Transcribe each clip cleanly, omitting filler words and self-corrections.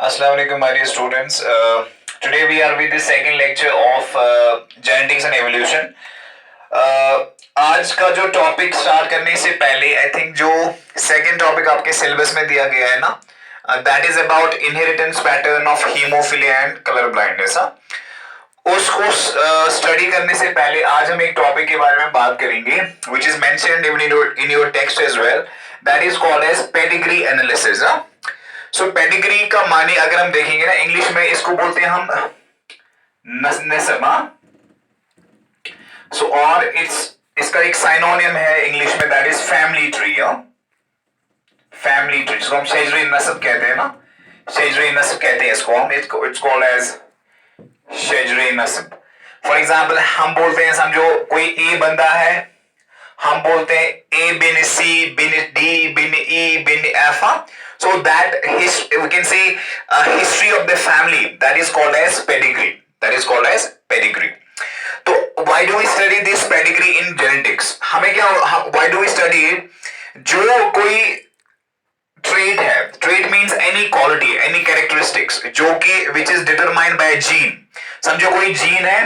Assalamu alaikum, my dear students. Today we are with the second lecture of genetics and evolution. आज का जो topic start करने से पहले आई थिंक जो सेकंड टॉपिक आपके सिलेबस में दिया गया है ना, that is about inheritance pattern of haemophilia and colour blindness. उसको स्टडी करने से पहले आज हम एक टॉपिक के बारे में बात करेंगे which is mentioned in your text as well, that is called as pedigree analysis. So pedigree का माने अगर हम देखेंगे ना, इंग्लिश में इसको बोलते हैं हम नस्ब। सो और इसका एक साइनोनियम है इंग्लिश में, that is family tree. Family tree जिसको हम शजरे नस्ब कहते हैं ना, शजरे नस्ब कहते हैं इसको हम, इट्स कॉल्ड एज शजरे नस्ब। फॉर एग्जाम्पल हम बोलते हैं, समझो कोई ए बंदा है, हम बोलते हैं ए बिन सी बिन डी बिन ई बिन F. So that we can say history of the family, that is called as pedigree. That is called as pedigree. तो why do we study this pedigree in genetics? हमें क्या, why do we study it? जो कोई trait है, trait means any quality, any characteristics, जो कि which is determined by a gene. समझो कोई जीन है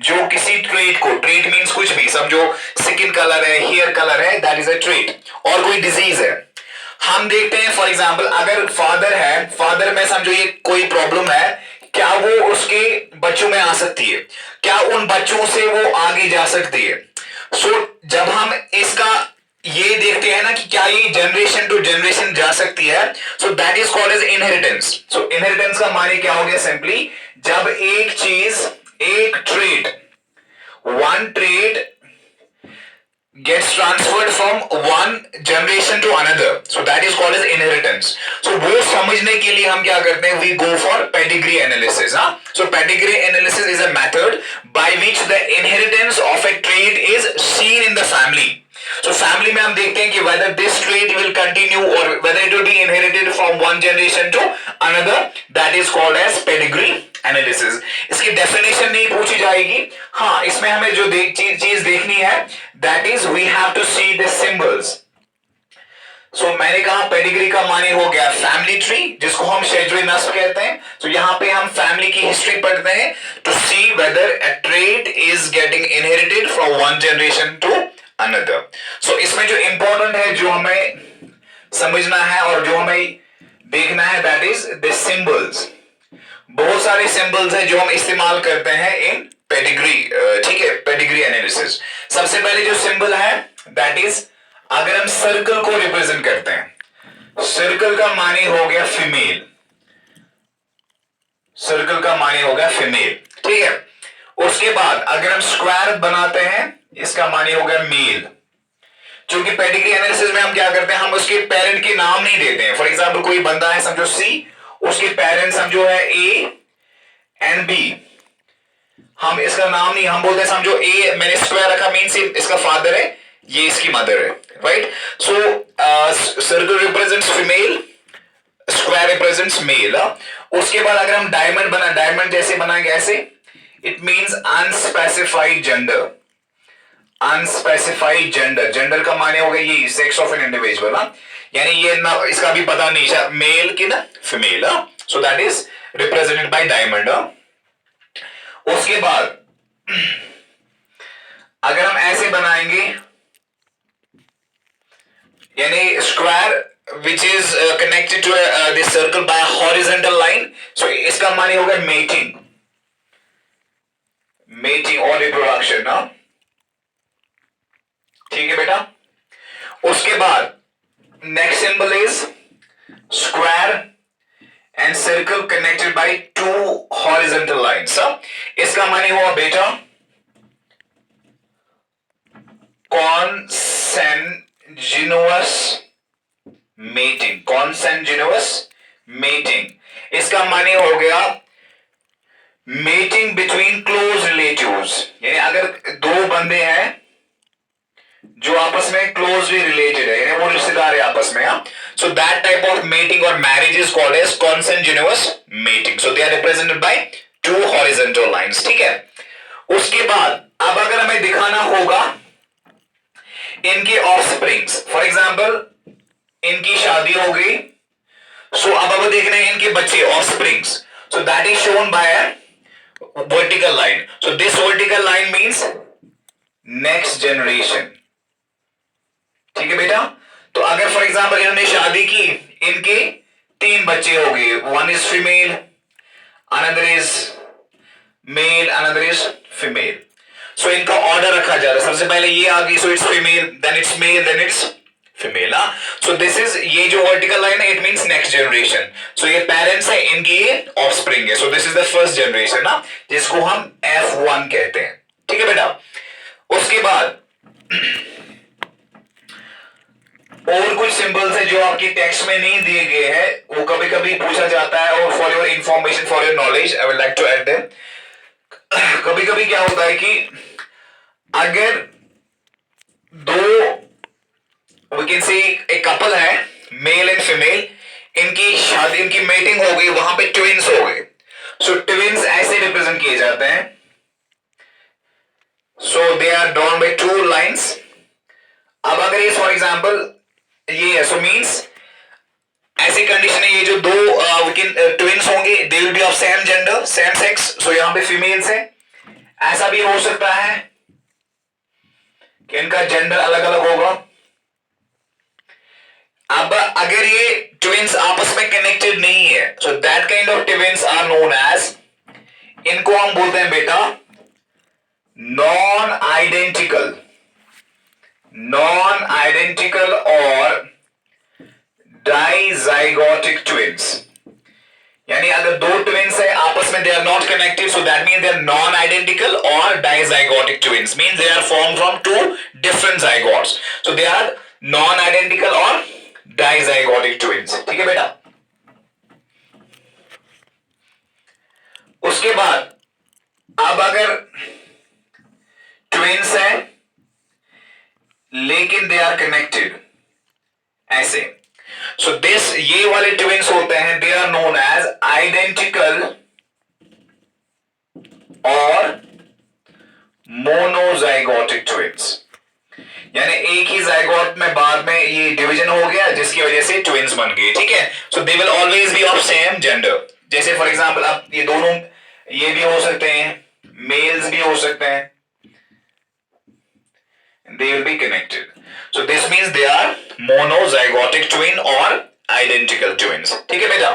जो किसी ट्रेट को, ट्रेट मीन्स कुछ भी, समझो स्किन कलर है, हेयर कलर है, दैट इज अ ट्रेट। और कोई डिजीज है, हम देखते हैं फॉर एग्जाम्पल अगर फादर है, फादर में समझो ये कोई प्रॉब्लम है, क्या वो उसके बच्चों में आ सकती है, क्या उन बच्चों से वो आगे जा सकती है। जब हम इसका ये देखते हैं ना कि क्या ये जनरेशन टू जनरेशन जा सकती है, so that is called as inheritance. So inheritance का माने क्या हो गया, सिंपली जब एक चीज, एक trait, one trait gets transferred from one generation to another, so that is called as inheritance. So वो समझने के लिए हम क्या करते हैं, we go for pedigree analysis। So pedigree analysis is a method by which the inheritance of a trait is seen in the family. So family में हम देखते हैं कि whether this trait will continue or whether it will be inherited from one generation to another, that is called as pedigree analysis. इसकी definition नहीं पूछी जाएगी, हाँ इसमें हमें जो चीज देखनी है, that is we have to see the symbols. So मैंने कहा पेडिग्री का माने हो गया फैमिली ट्री, जिसको हम शेजरे नस्ब कहते हैं। तो यहाँ पे हम फैमिली की हिस्ट्री पढ़ते हैं to see whether a trait is getting inherited from one generation to another. So इसमें जो इंपॉर्टेंट है, जो हमें समझना है और जो हमें देखना है, दैट इज द सिंबल्स। बहुत सारे सिंबल्स हैं जो हम इस्तेमाल करते हैं इन पेडिग्री, ठीक है, पेडिग्री एनालिसिस। सबसे पहले जो सिंबल है, दैट इज अगर हम सर्कल को रिप्रेजेंट करते हैं, सर्कल का माने हो गया फीमेल, सर्कल का माने हो गया फीमेल, ठीक है। उसके बाद अगर हम स्क्वायर बनाते हैं, इसका माने हो गया मेल। क्योंकि पेडिग्री एनालिसिस में हम क्या करते हैं, हम उसके पेरेंट के नाम नहीं देते हैं। फॉर एग्जाम्पल कोई बंदा है, समझो सी, उसके पेरेंट्स समझो है ए एंड बी, हम इसका नाम नहीं, हम बोलते हैं समझो ए, मैंने स्क्वायर रखा, मीन्स इसका फादर है, ये इसकी मदर है, right. So circle represents female, square represents male. उसके बाद अगर हम डायमंड बना, डायमंड जैसे बनाएंगे ऐसे, it means unspecified gender. Unspecified gender, gender का माने हो गया ये सेक्स ऑफ एन इंडिविजुअल, यानी ये ना इसका भी पता नहीं मेल की ना female. So that is represented by diamond. उसके बाद अगर हम ऐसे बनाएंगे, यानी square which is connected to this circle by horizontal line, so इसका माने होगा मेटिंग, मेटिंग और रिप्रोडक्शन ना, ठीक है बेटा। उसके बाद next symbol is square and circle connected by two horizontal lines. इसका माने हुआ बेटा कॉन्सेंजिनुअस मेटिंग, कॉन्सेंजिनुअस मेटिंग। इसका माने हो गया मेटिंग बिटवीन क्लोज रिलेटिव्स, यानी अगर दो बंदे हैं जो आपस में क्लोजली रिलेटेड है, यानी वो रिश्तेदार है आपस में, so that type of mating और marriage is called as consanguineous mating. So they are represented by two horizontal lines, ठीक है। उसके बाद अब अगर हमें दिखाना होगा इनके ऑफस्प्रिंग्स, फॉर एग्जांपल इनकी शादी हो गई, सो अब देखना है इनके बच्चे of springs, so that is shown by vertical line, so this vertical line means next generation. ठीक है बेटा, तो अगर फॉर एग्जाम्पल इन्होंने शादी की, इनके 3 बच्चे हो गए, one is female, another is male, another is female. So इनका ऑर्डर रखा जा रहा है, सबसे पहले ये आ गई, so it's female, then it's male, then it's female. So this is, ये जो वर्टिकल लाइन है it means next generation. So ये पेरेंट्स है, इनकी ये ऑफस्प्रिंग है, so this is the first generation ना, जिसको हम F1 कहते हैं। ठीक है बेटा, उसके बाद और कुछ सिंबल्स है जो आपके टेक्स्ट में नहीं दिए गए हैं, वो कभी कभी पूछा जाता है, और for your information, for your knowledge, I would like to add them. कभी कभी क्या होता है कि अगर दो, वी कैन से एक कपल है, मेल एंड फीमेल, इनकी शादी, इनकी मीटिंग हो गई, वहां पे ट्विंस हो गए, सो ट्विंस ऐसे रिप्रेजेंट किए जाते हैं, so they are drawn by 2 lines. अब अगर ये फॉर एग्जांपल ये है, सो मींस ऐसी कंडीशन है, ये जो दो ट्विंस होंगे, they will be of same gender, same sex, so यहां पे फीमेल्स है। ऐसा भी हो सकता है कि इनका जेंडर अलग अलग होगा। अब अगर ये ट्विंस आपस में कनेक्टेड नहीं है, so that kind of twins are known as, इनको हम बोलते हैं बेटा नॉन आइडेंटिकल, नॉन आइडेंटिकल और डाइजाइगोटिक ट्विंस। यानी अगर दो ट्विंस है आपस में, they are not connected, so that mean they are non identical और dizygotic twins, mean they are form from 2 different zygotes, so they are non identical और dizygotic twins. ठीक है बेटा, उसके बाद अब अगर ट्विंस है लेकिन दे आर कनेक्टेड ऐसे, सो दिस, ये वाले ट्विंस होते हैं, they are known as identical और मोनोजाइगोटिक ट्विंस। यानी एक ही जाइगोट में बाद में ये डिवीजन हो गया, जिसकी वजह से ट्विंस बन गए। ठीक है, so they will always be of same gender. जैसे फॉर एग्जांपल अब ये दोनों, ये भी हो सकते हैं, मेल्स भी हो सकते हैं, they will be connected, so this means they are monozygotic twin or identical twins। ठीक है बेटा,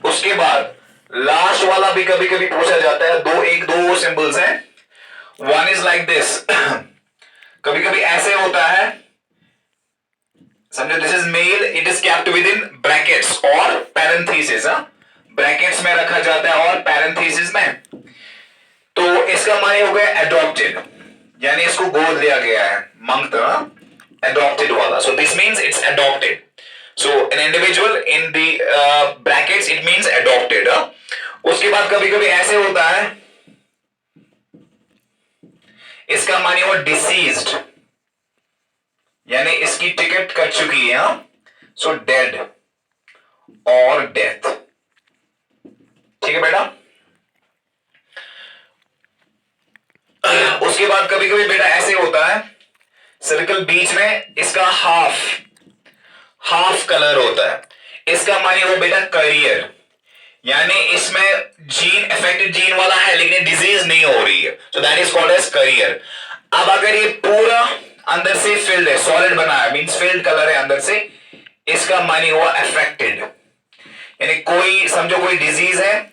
उसके बाद लास्ट वाला भी कभी कभी पूछा जाता है, दो सिंबल्स हैं, वन इज लाइक दिस, कभी कभी ऐसे होता है, समझो this is male, it is kept with in brackets और पैरेंथेसिस, ब्रैकेट्स में रखा जाता है और पैरेंथेसिस में, तो इसका माने हो गया अडॉप्टेड, यानी इसको गोद लिया गया है, मंगत अडॉप्टेड वाला, so this means it's adopted, so an individual in the brackets it means adopted. उसके बाद कभी कभी ऐसे होता है, इसका माने हो डिसीज्ड, यानी इसकी टिकट कट चुकी है, सो डेड और डेथ। ठीक है बेटा, उसके बाद कभी कभी बेटा ऐसे होता है, सर्कल बीच में इसका हाफ कलर होता है, इसका माने वो बेटा करियर, यानी इसमें जीन अफेक्टेड जीन वाला है लेकिन डिजीज नहीं हो रही है, so that is called as carrier. अब अगर ये पूरा अंदर से फिल्ड है, सॉलिड बना है, मींस फिल्ड कलर है अंदर से, इसका माने हुआ अफेक्टेड, यानी कोई समझो कोई डिजीज है,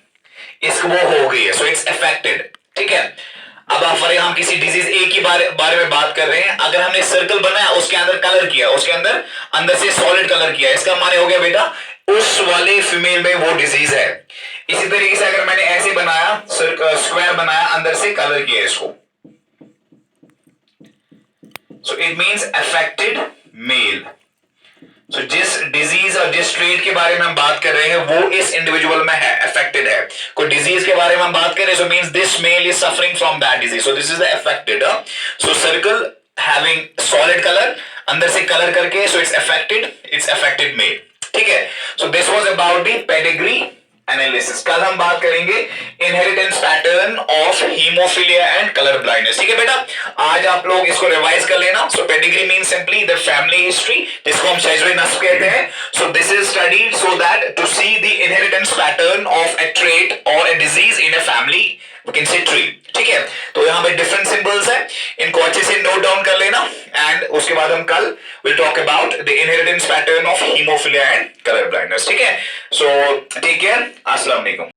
इसको वो हो गई है, सो इट्स अफेक्टेड। ठीक है, अब हम किसी डिजीज ए के बारे में बात कर रहे हैं, अगर हमने सर्कल बनाया, उसके अंदर कलर किया, उसके अंदर से सॉलिड कलर किया, इसका माने हो गया बेटा उस वाले फीमेल में वो डिजीज है। इसी तरीके से अगर मैंने ऐसे बनाया, स्क्वायर बनाया, अंदर से कलर किया इसको, so it means affected male. So जिस डिजीज और जिस ट्रेट के बारे में हम बात कर रहे हैं वो इस इंडिविजुअल में है, अफेक्टेड है। कोई डिजीज के बारे में हम बात कर रहे हैं, so means this male is suffering from that disease, so this is the affected. So circle having solid colour, अंदर से कलर करके, सो इट्स अफेक्टेड मेल। ठीक है, so this was about the pedigree analysis. कल हम बात करेंगे inheritance pattern of haemophilia and colour blindness. ठीक है बेटा, आज आप लोग इसको रिवाइज कर लेना। So pedigree mean simply the family history, जिसको हम शेजरे नस्ब कहते हैं। So this is studied so that to see the inheritance pattern of a trait और a disease in a family, we can say tree. ठीक है, तो यहां पे डिफरेंट सिंबल्स है, इनको अच्छे से नोट डाउन कर लेना। एंड उसके बाद हम कल will talk about the inheritance pattern of haemophilia and colour blindness. ठीक है, सो टेक केयर, अस्सलाम वालेकुम।